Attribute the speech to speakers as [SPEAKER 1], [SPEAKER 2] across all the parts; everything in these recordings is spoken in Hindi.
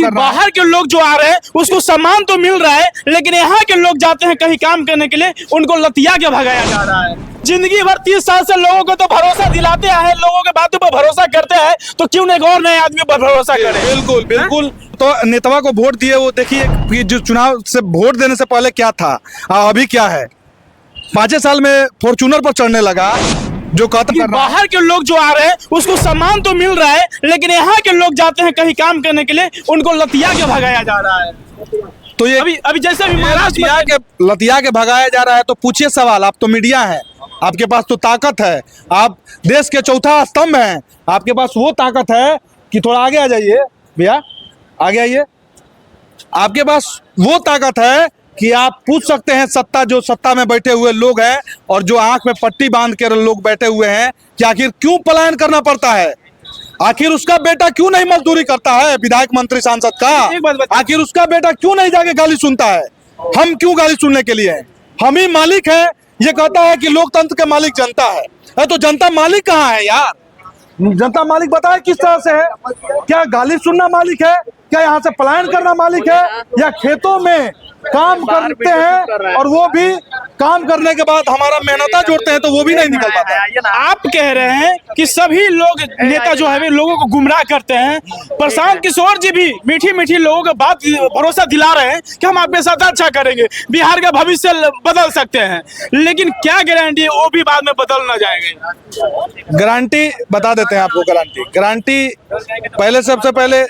[SPEAKER 1] कर रहा है।
[SPEAKER 2] बाहर के लोग जो आ रहे हैं उसको सम्मान तो मिल रहा है, लेकिन यहाँ के लोग जाते हैं कहीं काम करने के लिए, उनको लतिया के भगाया जा रहा है। जिंदगी भर 30 साल से लोगों को तो भरोसा दिलाते हैं, लोगों के बातों पर भरोसा करते हैं, तो क्यों नहीं और नए आदमी पर भरोसा करें।
[SPEAKER 1] बिल्कुल बिल्कुल। तो नेतावा को वोट दिए, वो देखिए जो चुनाव से वोट देने से पहले क्या था अभी क्या है। 5 साल में फॉर्च्यूनर पर चढ़ने लगा, जो कहता कर रहा है।
[SPEAKER 2] बाहर के लोग जो आ रहे हैं उसको सम्मान तो मिल रहा है, लेकिन यहाँ के लोग जाते हैं कहीं काम करने के लिए, उनको लतिया के भगाया जा रहा है।
[SPEAKER 1] तो ये
[SPEAKER 2] अभी जैसे भी महाराष्ट्र
[SPEAKER 1] लतिया के भगाया जा रहा है, तो पूछिए सवाल। आप तो मीडिया है, आपके पास तो ताकत है, आप देश के चौथा स्तंभ हैं, आपके पास वो ताकत है कि थोड़ा आगे आ जाइए भैया, आगे आइए। आपके पास वो ताकत है कि आप पूछ सकते हैं जो सत्ता में बैठे हुए लोग हैं और जो आंख में पट्टी बांध के लोग बैठे हुए हैं, कि आखिर क्यों पलायन करना पड़ता है, आखिर उसका बेटा क्यों नहीं मजदूरी करता है, विधायक मंत्री सांसद का, आखिर उसका बेटा क्यों नहीं जाके गाली सुनता है। हम क्यों गाली सुनने के लिए हैं? हम ही मालिक हैं। ये कहता है कि लोकतंत्र के मालिक जनता है, तो जनता मालिक कहाँ है यार? जनता मालिक बताए किस तरह से है? क्या गाली सुनना मालिक है? क्या यहाँ से पलायन करना मालिक है? या खेतों में काम करते हैं और वो भी काम करने के बाद हमारा मेहनता जोड़ते हैं तो वो भी नहीं निकल पाता है।
[SPEAKER 2] आप कह रहे हैं कि सभी लोग नेता जो है लोगों को गुमराह करते हैं। प्रशांत किशोर जी भी मीठी मीठी लोगों को बात भरोसा दिला रहे हैं कि हम आपके साथ अच्छा करेंगे, बिहार का भविष्य बदल सकते हैं, लेकिन क्या गारंटी वो भी बाद में बदल ना जाएंगे?
[SPEAKER 1] गारंटी बता देते हैं आपको। गारंटी पहले, सबसे पहले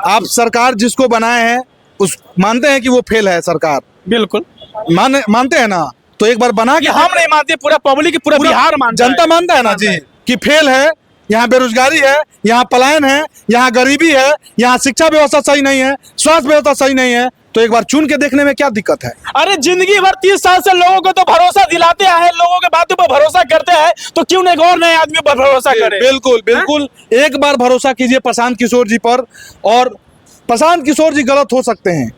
[SPEAKER 1] आप सरकार जिसको बनाए हैं उस मानते हैं कि वो फेल है सरकार?
[SPEAKER 2] बिल्कुल
[SPEAKER 1] मानते हैं ना। तो एक बार बना के,
[SPEAKER 2] हम नहीं मानते, पूरा पब्लिक पूरा बिहार मानता है।
[SPEAKER 1] जनता मानता है ना जी कि फेल है, यहाँ बेरोजगारी है, यहाँ पलायन है, यहाँ गरीबी है, यहाँ शिक्षा व्यवस्था सही नहीं है, स्वास्थ्य व्यवस्था सही नहीं है। तो एक बार चुन के देखने में क्या दिक्कत है?
[SPEAKER 2] अरे जिंदगी भर 30 साल से लोगों को तो भरोसा दिलाते हैं, लोगों के बातों पर भरोसा करते हैं, तो क्यों नहीं और नए आदमी पर भरोसा करें।
[SPEAKER 1] बिल्कुल बिल्कुल। एक बार भरोसा कीजिए प्रशांत किशोर जी पर। और प्रशांत किशोर जी गलत हो सकते हैं,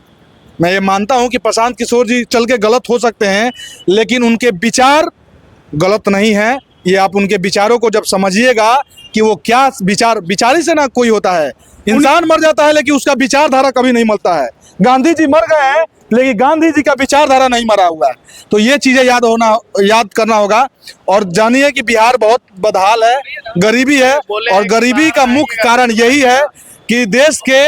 [SPEAKER 1] मैं ये मानता हूं कि प्रशांत किशोर जी चल के गलत हो सकते हैं, लेकिन उनके विचार गलत नहीं है। ये आप उनके विचारों को जब समझिएगा कि वो क्या विचारी से ना कोई होता है। इंसान मर जाता है लेकिन उसका विचारधारा कभी नहीं मरता है। गांधी जी मर गए हैं लेकिन गांधी जी का विचारधारा नहीं मरा हुआ है। तो ये चीजें याद करना होगा। और जानिए कि बिहार बहुत बदहाल है, गरीबी है, और गरीबी का मुख्य कारण यही है कि देश के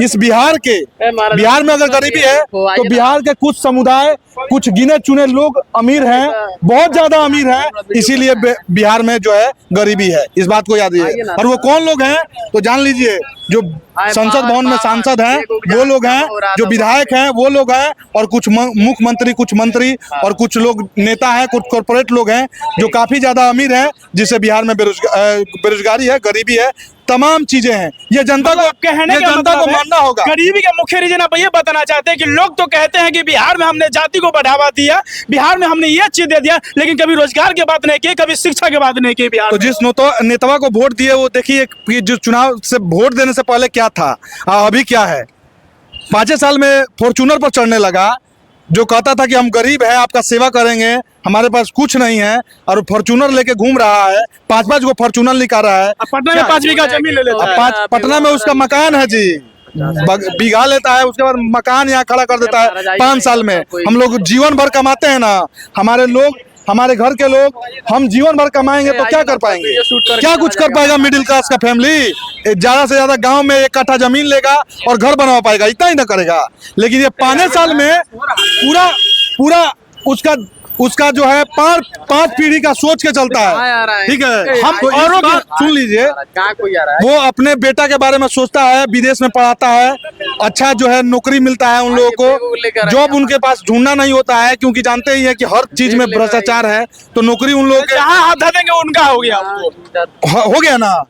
[SPEAKER 1] इस बिहार में अगर गरीबी है तो बिहार के कुछ समुदाय, कुछ गिने चुने लोग अमीर हैं, बहुत ज्यादा अमीर हैं, इसीलिए बिहार में जो है गरीबी है। इस बात को याद रखिए। और वो कौन लोग हैं तो जान लीजिए, जो संसद भवन में सांसद हैं वो लोग हैं, जो विधायक हैं वो लोग हैं, और कुछ मुख्यमंत्री, कुछ मंत्री और कुछ लोग नेता हैं, कुछ कॉर्पोरेट लोग हैं जो काफी ज्यादा अमीर हैं, जिससे बिहार में बेरोजगारी है, गरीबी है, तमाम चीजें हैं। ये जनता को मानना होगा।
[SPEAKER 2] गरीबी का मुख्य रीजन आप ये बताना चाहते हैं कि लोग तो कहते हैं कि बिहार में हमने जाति को बढ़ावा दिया, बिहार में हमने ये चीज दे दिया, लेकिन कभी रोजगार की बात नहीं की, कभी शिक्षा की बात नहीं की बिहार।
[SPEAKER 1] तो जिस नेतावा को वोट दिए, वो देखिए जो चुनाव से वोट देने से पहले क्या था अभी क्या है। 5 साल में फॉर्च्यूनर पर चढ़ने लगा, जो कहता था कि हम गरीब हैं, आपका सेवा करेंगे, हमारे पास कुछ नहीं है, और फॉर्च्यूनर लेके घूम रहा है। 5-5 को फॉर्च्यूनर निकाल रहा है।
[SPEAKER 2] पटना में 5 बीघा जमीन ले लेता है।
[SPEAKER 1] पटना में उसका मकान है जी, बीघा लेता है, उसके बाद मकान यहाँ खड़ा कर देता है 5 साल में। हम लोग जीवन भर कमाते हैं ना, हमारे घर के लोग, हम जीवन भर कमाएंगे तो क्या कर पाएंगे? क्या कुछ कर पाएगा मिडिल क्लास का फैमिली? ज्यादा से ज्यादा गांव में 1 कट्ठा जमीन लेगा और घर बनवा पाएगा, इतना ही ना करेगा। लेकिन ये 5 साल में पूरा उसका जो है 5 पीढ़ी का सोच के चलता है। ठीक है, हम औरों की सुन लीजिए, वो अपने बेटा के बारे में सोचता है, विदेश में पढ़ाता है, अच्छा जो है नौकरी मिलता है उन लोगों को, जॉब उनके पास ढूंढना नहीं होता है, क्योंकि जानते ही है कि हर चीज में भ्रष्टाचार है, तो नौकरी उन लोगों के
[SPEAKER 2] जहाँ हाथ देंगे उनका हो गया
[SPEAKER 1] ना।